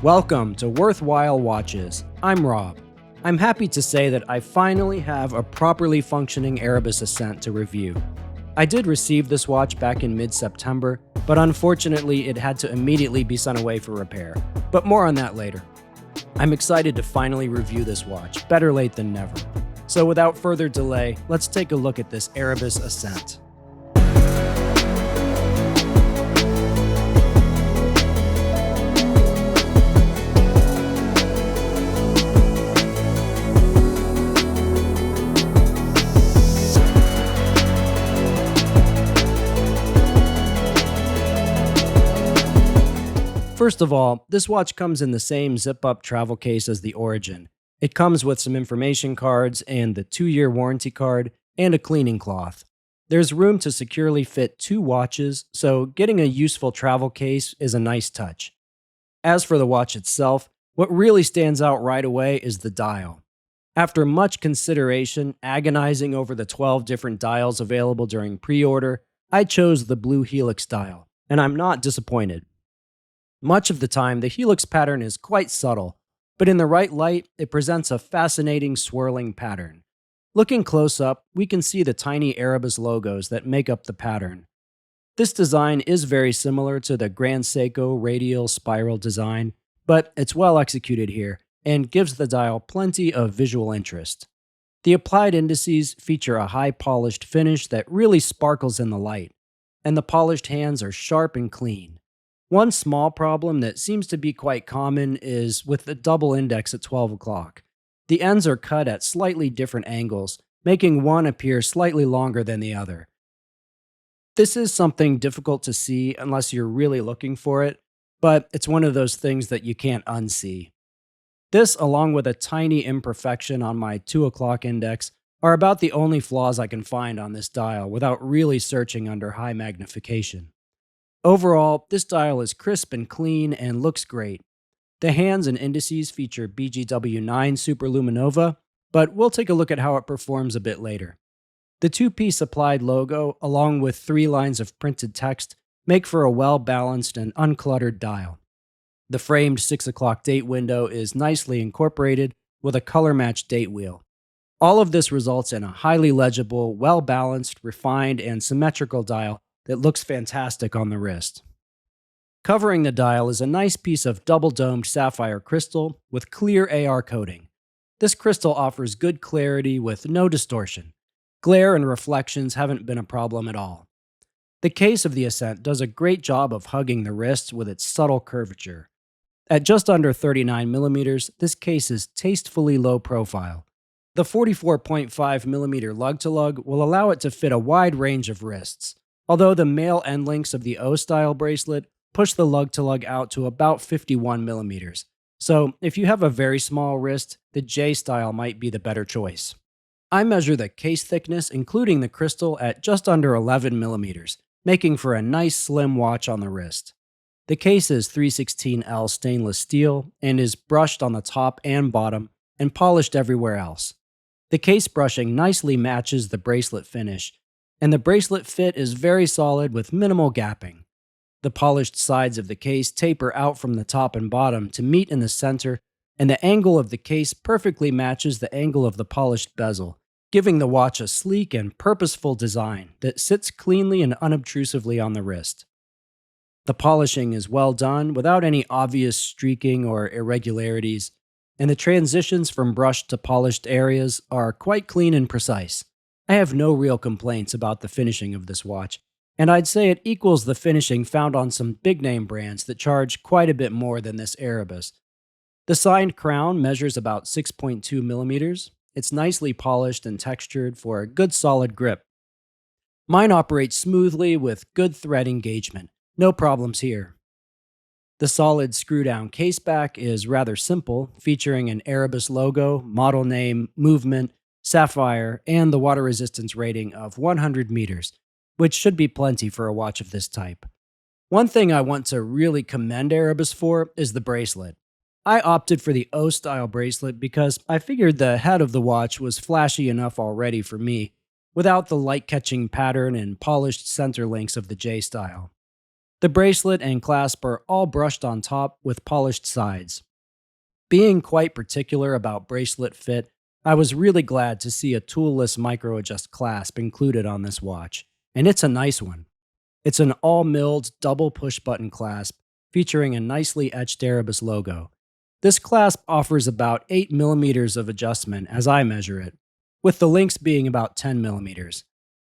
Welcome to Worthwhile Watches. I'm Rob. I'm happy to say that I finally have a properly functioning Erebus Ascent to review. I did receive this watch back in mid-September, but unfortunately it had to immediately be sent away for repair. But more on that later. I'm excited to finally review this watch, better late than never. So without further delay, let's take a look at this Erebus Ascent. First of all, this watch comes in the same zip-up travel case as the Origin. It comes with some information cards and the 2-year warranty card and a cleaning cloth. There's room to securely fit 2 watches, so getting a useful travel case is a nice touch. As for the watch itself, what really stands out right away is the dial. After much consideration, agonizing over the 12 different dials available during pre-order, I chose the Blue Helix dial, and I'm not disappointed. Much of the time, the helix pattern is quite subtle, but in the right light, it presents a fascinating swirling pattern. Looking close up, we can see the tiny Erebus logos that make up the pattern. This design is very similar to the Grand Seiko radial spiral design, but it's well executed here and gives the dial plenty of visual interest. The applied indices feature a high polished finish that really sparkles in the light, and the polished hands are sharp and clean. One small problem that seems to be quite common is with the double index at 12 o'clock. The ends are cut at slightly different angles, making one appear slightly longer than the other. This is something difficult to see unless you're really looking for it, but it's one of those things that you can't unsee. This, along with a tiny imperfection on my 2 o'clock index, are about the only flaws I can find on this dial without really searching under high magnification. Overall, this dial is crisp and clean and looks great. The hands and indices feature BGW9 Superluminova, but we'll take a look at how it performs a bit later. The 2-piece applied logo, along with 3 lines of printed text, make for a well-balanced and uncluttered dial. The framed 6 o'clock date window is nicely incorporated with a color-matched date wheel. All of this results in a highly legible, well-balanced, refined, and symmetrical dial that looks fantastic on the wrist. Covering the dial is a nice piece of double-domed sapphire crystal with clear AR coating. This crystal offers good clarity with no distortion. Glare and reflections haven't been a problem at all. The case of the Ascent does a great job of hugging the wrist with its subtle curvature. At just under 39mm, this case is tastefully low profile. The 44.5mm lug-to-lug will allow it to fit a wide range of wrists, although the male end links of the O-style bracelet push the lug-to-lug out to about 51mm. So if you have a very small wrist, the J-style might be the better choice. I measure the case thickness, including the crystal, at just under 11mm, making for a nice slim watch on the wrist. The case is 316L stainless steel and is brushed on the top and bottom and polished everywhere else. The case brushing nicely matches the bracelet finish, and the bracelet fit is very solid with minimal gapping. The polished sides of the case taper out from the top and bottom to meet in the center, and the angle of the case perfectly matches the angle of the polished bezel, giving the watch a sleek and purposeful design that sits cleanly and unobtrusively on the wrist. The polishing is well done without any obvious streaking or irregularities, and the transitions from brushed to polished areas are quite clean and precise. I have no real complaints about the finishing of this watch, and I'd say it equals the finishing found on some big-name brands that charge quite a bit more than this Erebus. The signed crown measures about 6.2mm. It's nicely polished and textured for a good solid grip. Mine operates smoothly with good thread engagement. No problems here. The solid screw-down caseback is rather simple, featuring an Erebus logo, model name, movement, sapphire, and the water resistance rating of 100 meters, which should be plenty for a watch of this type. One thing I want to really commend Erebus for is the bracelet. I opted for the O-style bracelet because I figured the head of the watch was flashy enough already for me, without the light-catching pattern and polished center links of the J-style. The bracelet and clasp are all brushed on top with polished sides. Being quite particular about bracelet fit, I was really glad to see a toolless micro adjust clasp included on this watch, and it's a nice one. It's an all milled double push button clasp featuring a nicely etched Erebus logo. This clasp offers about 8 millimeters of adjustment as I measure it, with the links being about 10 millimeters.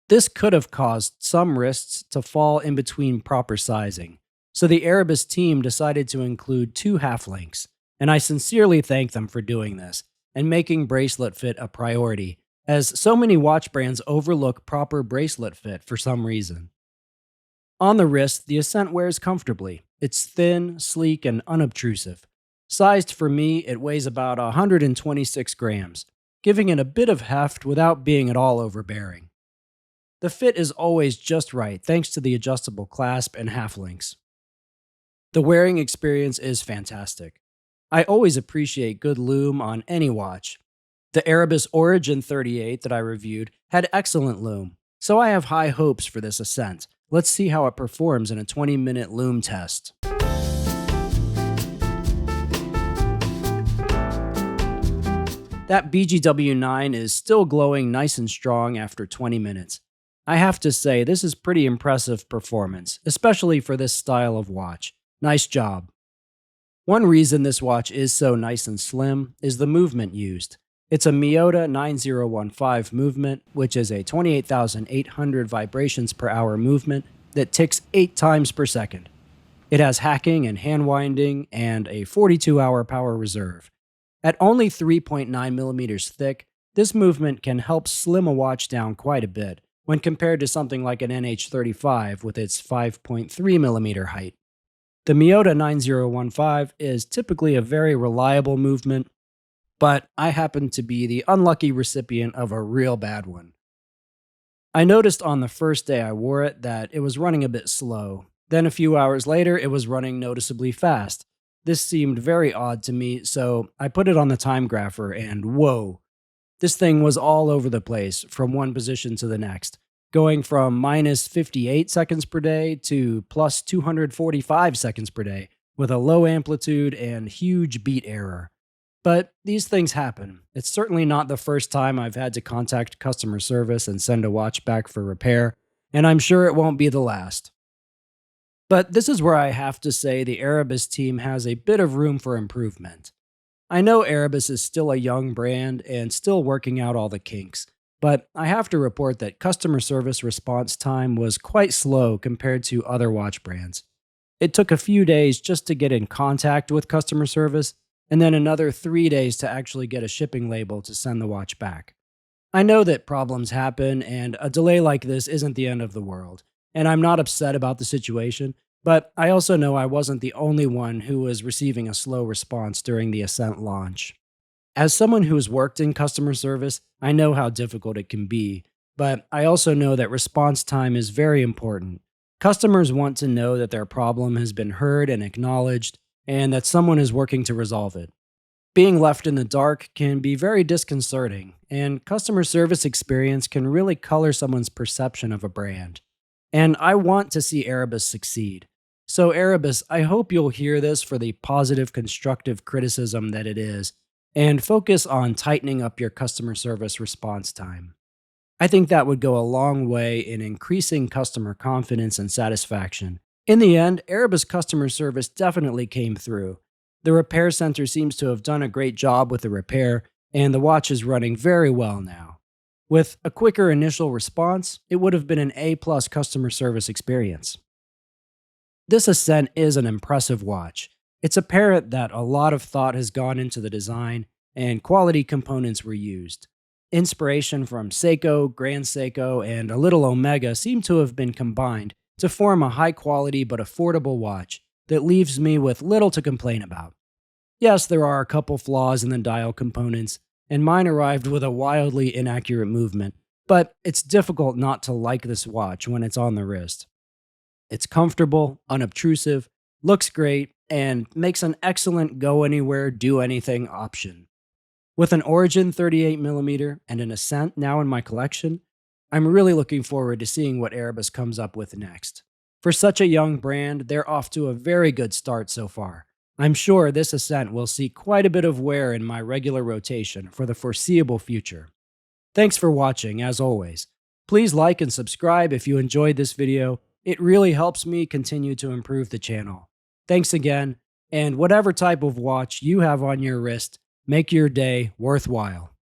This could have caused some wrists to fall in between proper sizing, so the Erebus team decided to include 2 half links, and I sincerely thank them for doing this and making bracelet fit a priority, as so many watch brands overlook proper bracelet fit for some reason. On the wrist, the Ascent wears comfortably. It's thin, sleek, and unobtrusive. Sized for me, it weighs about 126 grams, giving it a bit of heft without being at all overbearing. The fit is always just right thanks to the adjustable clasp and half links. The wearing experience is fantastic. I always appreciate good lume on any watch. The Erebus Origin 38 that I reviewed had excellent lume, so I have high hopes for this Ascent. Let's see how it performs in a 20-minute lume test. That BGW9 is still glowing nice and strong after 20 minutes. I have to say, this is pretty impressive performance, especially for this style of watch. Nice job. One reason this watch is so nice and slim is the movement used. It's a Miyota 9015 movement, which is a 28,800 vibrations per hour movement that ticks 8 times per second. It has hacking and hand winding and a 42-hour power reserve. At only 3.9 millimeters thick, this movement can help slim a watch down quite a bit when compared to something like an NH35 with its 5.3 millimeter height. The Miyota 9015 is typically a very reliable movement, but I happen to be the unlucky recipient of a real bad one. I noticed on the first day I wore it that it was running a bit slow. Then a few hours later, it was running noticeably fast. This seemed very odd to me, so I put it on the time grapher and whoa. This thing was all over the place from one position to the next, going from minus 58 seconds per day to plus 245 seconds per day, with a low amplitude and huge beat error. But these things happen. It's certainly not the first time I've had to contact customer service and send a watch back for repair, and I'm sure it won't be the last. But this is where I have to say the Erebus team has a bit of room for improvement. I know Erebus is still a young brand and still working out all the kinks, but I have to report that customer service response time was quite slow compared to other watch brands. It took a few days just to get in contact with customer service, and then another 3 days to actually get a shipping label to send the watch back. I know that problems happen, and a delay like this isn't the end of the world, and I'm not upset about the situation, but I also know I wasn't the only one who was receiving a slow response during the Ascent launch. As someone who has worked in customer service, I know how difficult it can be, but I also know that response time is very important. Customers want to know that their problem has been heard and acknowledged, and that someone is working to resolve it. Being left in the dark can be very disconcerting, and customer service experience can really color someone's perception of a brand. And I want to see Erebus succeed. So Erebus, I hope you'll hear this for the positive, constructive criticism that it is, and focus on tightening up your customer service response time. I think that would go a long way in increasing customer confidence and satisfaction. In the end, Erebus customer service definitely came through. The repair center seems to have done a great job with the repair, and the watch is running very well now. With a quicker initial response, it would have been an A+ customer service experience. This Ascent is an impressive watch. It's apparent that a lot of thought has gone into the design, and quality components were used. Inspiration from Seiko, Grand Seiko, and a little Omega seem to have been combined to form a high-quality but affordable watch that leaves me with little to complain about. Yes, there are a couple flaws in the dial components, and mine arrived with a wildly inaccurate movement, but it's difficult not to like this watch when it's on the wrist. It's comfortable, unobtrusive, looks great, and makes an excellent go-anywhere, do-anything option. With an Origin 38mm and an Ascent now in my collection, I'm really looking forward to seeing what Erebus comes up with next. For such a young brand, they're off to a very good start so far. I'm sure this Ascent will see quite a bit of wear in my regular rotation for the foreseeable future. Thanks for watching, as always. Please like and subscribe if you enjoyed this video. It really helps me continue to improve the channel. Thanks again, and whatever type of watch you have on your wrist, make your day worthwhile.